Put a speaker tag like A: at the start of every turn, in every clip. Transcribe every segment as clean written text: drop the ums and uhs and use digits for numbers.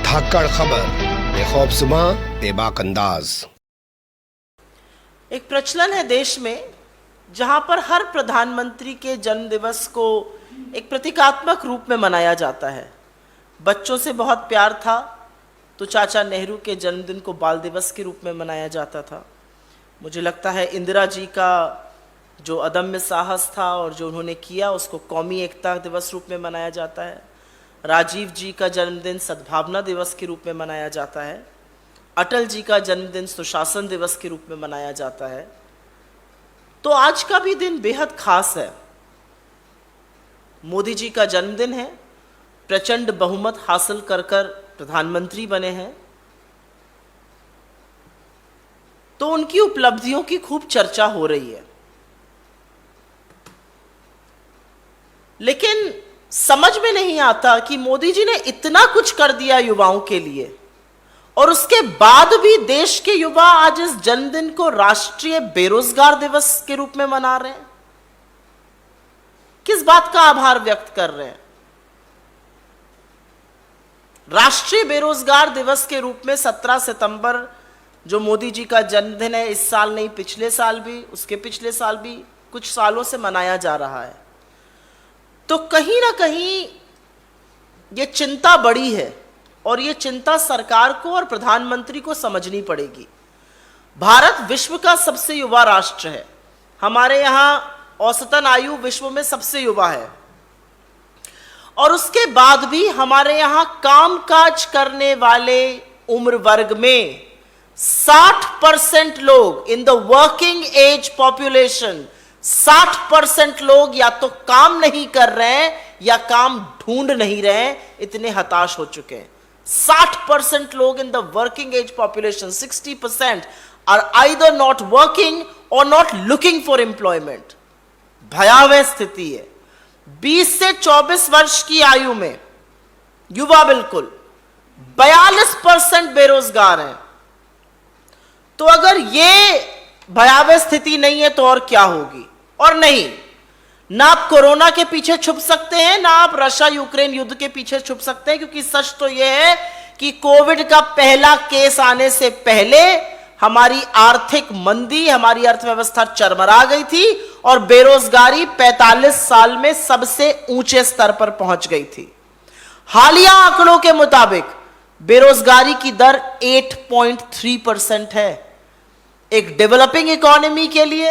A: धाकड़ खबर, बेखौफजुमा बेबाक अंदाज।
B: एक प्रचलन है देश में जहां पर हर प्रधानमंत्री के जन्म दिवस को एक प्रतीकात्मक रूप में मनाया जाता है। बच्चों से बहुत प्यार था तो चाचा नेहरू के जन्मदिन को बाल दिवस के रूप में मनाया जाता था। मुझे लगता है इंदिरा जी का जो अदम्य साहस था और जो उन्होंने किया उसको कौमी एकता दिवस रूप में मनाया जाता है। राजीव जी का जन्मदिन सद्भावना दिवस के रूप में मनाया जाता है। अटल जी का जन्मदिन सुशासन दिवस के रूप में मनाया जाता है। तो आज का भी दिन बेहद खास है। मोदी जी का जन्मदिन है, प्रचंड बहुमत हासिल कर प्रधानमंत्री बने हैं, तो उनकी उपलब्धियों की खूब चर्चा हो रही है। लेकिन समझ में नहीं आता कि मोदी जी ने इतना कुछ कर दिया युवाओं के लिए और उसके बाद भी देश के युवा आज इस जन्मदिन को राष्ट्रीय बेरोजगार दिवस के रूप में मना रहे हैं। किस बात का आभार व्यक्त कर रहे हैं? राष्ट्रीय बेरोजगार दिवस के रूप में 17 सितंबर जो मोदी जी का जन्मदिन है, इस साल नहीं पिछले साल भी, उसके पिछले साल भी, कुछ सालों से मनाया जा रहा है। तो कहीं ना कहीं ये चिंता बड़ी है और ये चिंता सरकार को और प्रधानमंत्री को समझनी पड़ेगी। भारत विश्व का सबसे युवा राष्ट्र है। हमारे यहाँ औसतन आयु विश्व में सबसे युवा है और उसके बाद भी हमारे यहाँ कामकाज करने वाले उम्र वर्ग में 60% लोग in the working age population, 60% लोग या तो काम नहीं कर रहे हैं या काम ढूंढ नहीं रहे हैं, इतने हताश हो चुके हैं। 60% लोग in the working age population, 60% are either not working और नॉट लुकिंग फॉर एम्प्लॉयमेंट। भयावह स्थिति है। 20 से 24 वर्ष की आयु में युवा बिल्कुल 42% बेरोजगार हैं। तो अगर ये भयावह स्थिति नहीं है तो और क्या होगी? और नहीं, ना आप कोरोना के पीछे छुप सकते हैं, ना आप रशिया यूक्रेन युद्ध के पीछे छुप सकते हैं, क्योंकि सच तो यह है कि कोविड का पहला केस आने से पहले हमारी आर्थिक मंदी, हमारी अर्थव्यवस्था चरमरा गई थी और बेरोजगारी 45 साल में सबसे ऊंचे स्तर पर पहुंच गई थी। हालिया आंकड़ों के मुताबिक बेरोजगारी की दर 8.3% है। एक डेवलपिंग इकोनॉमी के लिए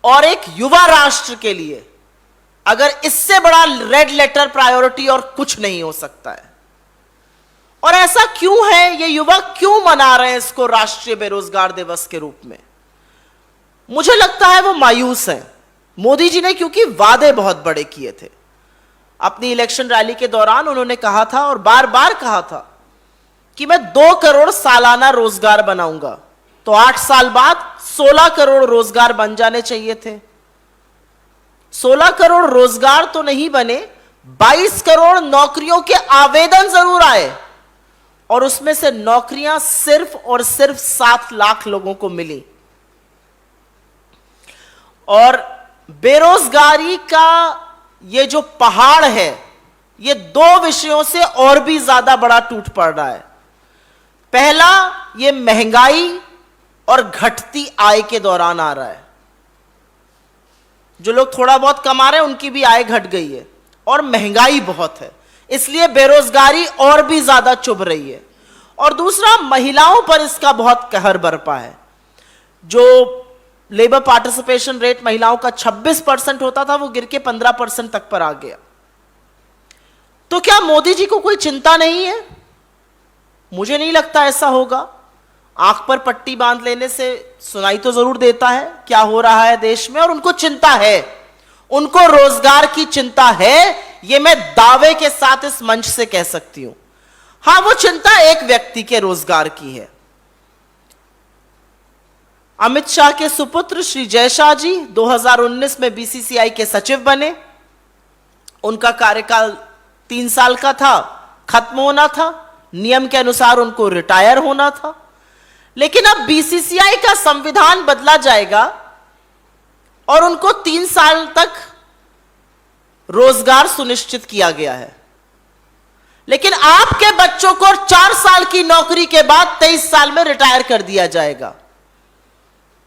B: और एक युवा राष्ट्र के लिए अगर इससे बड़ा रेड लेटर प्रायोरिटी और कुछ नहीं हो सकता है। और ऐसा क्यों है? ये युवा क्यों मना रहे हैं इसको राष्ट्रीय बेरोजगार दिवस के रूप में? मुझे लगता है वो मायूस हैं। मोदी जी ने क्योंकि वादे बहुत बड़े किए थे। अपनी इलेक्शन रैली के दौरान उन्होंने कहा था और बार बार कहा था कि मैं 2 करोड़ सालाना रोजगार बनाऊंगा। तो 8 साल बाद 16 करोड़ रोजगार बन जाने चाहिए थे। 16 करोड़ रोजगार तो नहीं बने, 22 करोड़ नौकरियों के आवेदन जरूर आए और उसमें से नौकरियां सिर्फ और सिर्फ 7 लाख लोगों को मिली। और बेरोजगारी का ये जो पहाड़ है, ये 2 विषयों से और भी ज्यादा बड़ा टूट पड़ रहा है। पहला, ये महंगाई और घटती आय के दौरान आ रहा है। जो लोग थोड़ा बहुत कमा रहे हैं उनकी भी आय घट गई है और महंगाई बहुत है, इसलिए बेरोजगारी और भी ज्यादा चुभ रही है। और दूसरा, महिलाओं पर इसका बहुत कहर बरपा है। जो लेबर पार्टिसिपेशन रेट महिलाओं का 26% होता था, वो गिर के 15% तक पर आ गया। तो क्या मोदी जी को कोई चिंता नहीं है? मुझे नहीं लगता ऐसा होगा। आंख पर पट्टी बांध लेने से सुनाई तो जरूर देता है क्या हो रहा है देश में, और उनको चिंता है, उनको रोजगार की चिंता है। ये मैं दावे के साथ इस मंच से कह सकती हूं। हां, वो चिंता एक व्यक्ति के रोजगार की है। अमित शाह के सुपुत्र श्री जय शाह जी 2019 में बीसीसीआई के सचिव बने। उनका कार्यकाल 3 साल का था, खत्म होना था, नियम के अनुसार उनको रिटायर होना था। लेकिन अब बीसीसीआई का संविधान बदला जाएगा और उनको 3 साल तक रोजगार सुनिश्चित किया गया है। लेकिन आपके बच्चों को 4 साल की नौकरी के बाद 23 साल में रिटायर कर दिया जाएगा।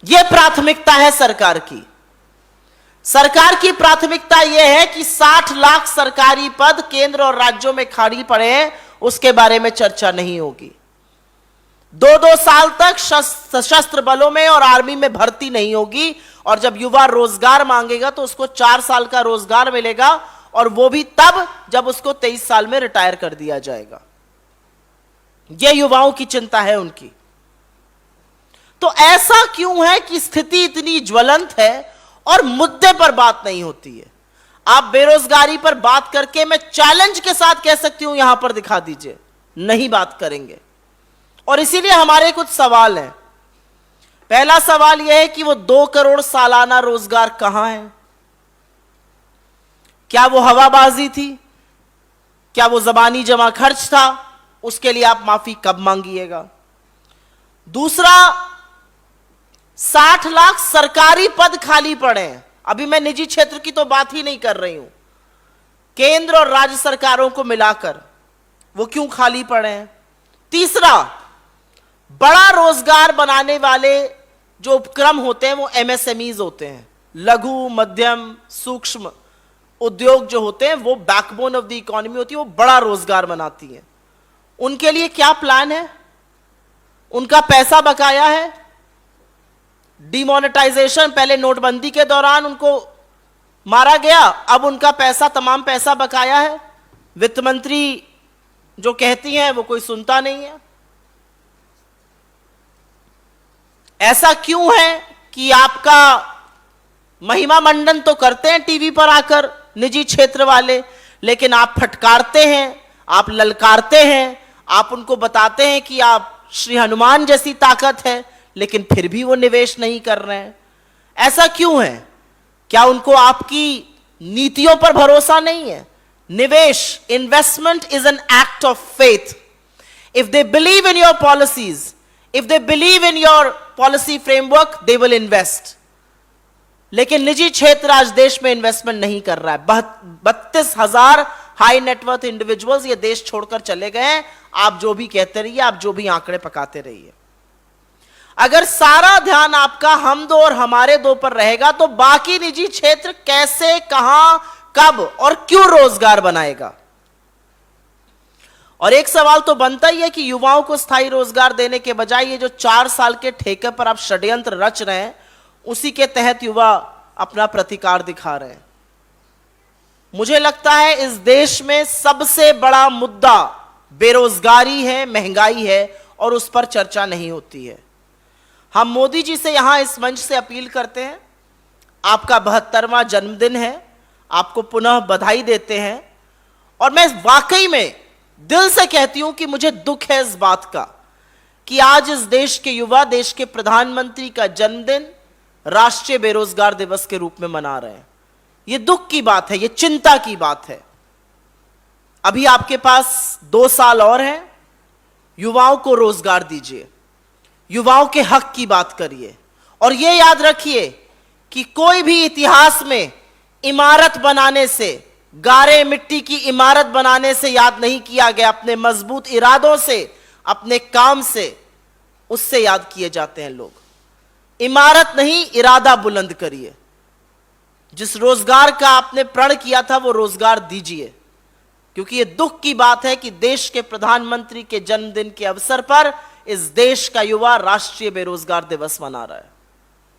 B: यह प्राथमिकता है सरकार की। सरकार की प्राथमिकता यह है कि 60 लाख सरकारी पद केंद्र और राज्यों में खाली पड़े हैं, उसके बारे में चर्चा नहीं होगी। 2-2 साल तक सशस्त्र बलों में और आर्मी में भर्ती नहीं होगी, और जब युवा रोजगार मांगेगा तो उसको 4 साल का रोजगार मिलेगा, और वो भी तब जब उसको 23 साल में रिटायर कर दिया जाएगा। यह युवाओं की चिंता है उनकी। तो ऐसा क्यों है कि स्थिति इतनी ज्वलंत है और मुद्दे पर बात नहीं होती है? आप बेरोजगारी पर बात करके, मैं चैलेंज के साथ कह सकती हूं, यहां पर दिखा दीजिए, नहीं बात करेंगे। और इसीलिए हमारे कुछ सवाल हैं। पहला सवाल यह है कि वो 2 करोड़ सालाना रोजगार कहां है? क्या वो हवाबाजी थी? क्या वो जबानी जमा खर्च था? उसके लिए आप माफी कब मांगिएगा? दूसरा, 60 लाख सरकारी पद खाली पड़े हैं। अभी मैं निजी क्षेत्र की तो बात ही नहीं कर रही हूं, केंद्र और राज्य सरकारों को मिलाकर वो क्यों खाली पड़े हैं? तीसरा, बड़ा रोजगार बनाने वाले जो उपक्रम होते हैं वो एमएसएमईज होते हैं, लघु मध्यम सूक्ष्म उद्योग जो होते हैं, वो बैकबोन ऑफ द इकोनॉमी होती है, वो बड़ा रोजगार बनाती है। उनके लिए क्या प्लान है? उनका पैसा बकाया है? डिमोनेटाइजेशन, पहले नोटबंदी के दौरान उनको मारा गया, अब उनका पैसा, तमाम पैसा बकाया है। वित्त मंत्री जो कहती हैं वो कोई सुनता नहीं है। ऐसा क्यों है कि आपका महिमा मंडन तो करते हैं टीवी पर आकर निजी क्षेत्र वाले, लेकिन आप फटकारते हैं, आप ललकारते हैं, आप उनको बताते हैं कि आप श्री हनुमान जैसी ताकत है, लेकिन फिर भी वो निवेश नहीं कर रहे हैं। ऐसा क्यों है? क्या उनको आपकी नीतियों पर भरोसा नहीं है? निवेश, investment is an act of faith. If they believe in your policies, if they believe in your policy framework, they will invest. लेकिन निजी क्षेत्र आज देश में इन्वेस्टमेंट नहीं कर रहा है। 32,000 हाई नेटवर्थ इंडिविजुअल्स ये देश छोड़कर चले गए हैं। आप जो भी कहते रहिए, आप जो भी आंकड़े पकाते रहिए, अगर सारा ध्यान आपका हम दो और हमारे दो पर रहेगा तो बाकी निजी क्षेत्र कैसे, कहां, कब और क्यों रोजगार बनाएगा? और एक सवाल तो बनता ही है कि युवाओं को स्थायी रोजगार देने के बजाय ये जो 4 साल के ठेके पर आप षड्यंत्र रच रहे हैं, उसी के तहत युवा अपना प्रतिकार दिखा रहे हैं। मुझे लगता है इस देश में सबसे बड़ा मुद्दा बेरोजगारी है, महंगाई है, और उस पर चर्चा नहीं होती है। हम मोदी जी से यहां इस मंच से अपील करते हैं, आपका 72वां जन्मदिन है, आपको पुनः बधाई देते हैं, और मैं वाकई में दिल से कहती हूं कि मुझे दुख है इस बात का कि आज इस देश के युवा देश के प्रधानमंत्री का जन्मदिन राष्ट्रीय बेरोजगार दिवस के रूप में मना रहे हैं। यह दुख की बात है, यह चिंता की बात है। अभी आपके पास 2 साल और हैं, युवाओं को रोजगार दीजिए, युवाओं के हक की बात करिए, और यह याद रखिए कि कोई भी इतिहास में इमारत बनाने से, गारे मिट्टी की इमारत बनाने से याद नहीं किया गया, अपने मजबूत इरादों से, अपने काम से, उससे याद किए जाते हैं लोग। इमारत नहीं, इरादा बुलंद करिए। जिस रोजगार का आपने प्रण किया था वो रोजगार दीजिए, क्योंकि ये दुख की बात है कि देश के प्रधानमंत्री के जन्मदिन के अवसर पर इस देश का युवा राष्ट्रीय बेरोजगार दिवस मना रहा है।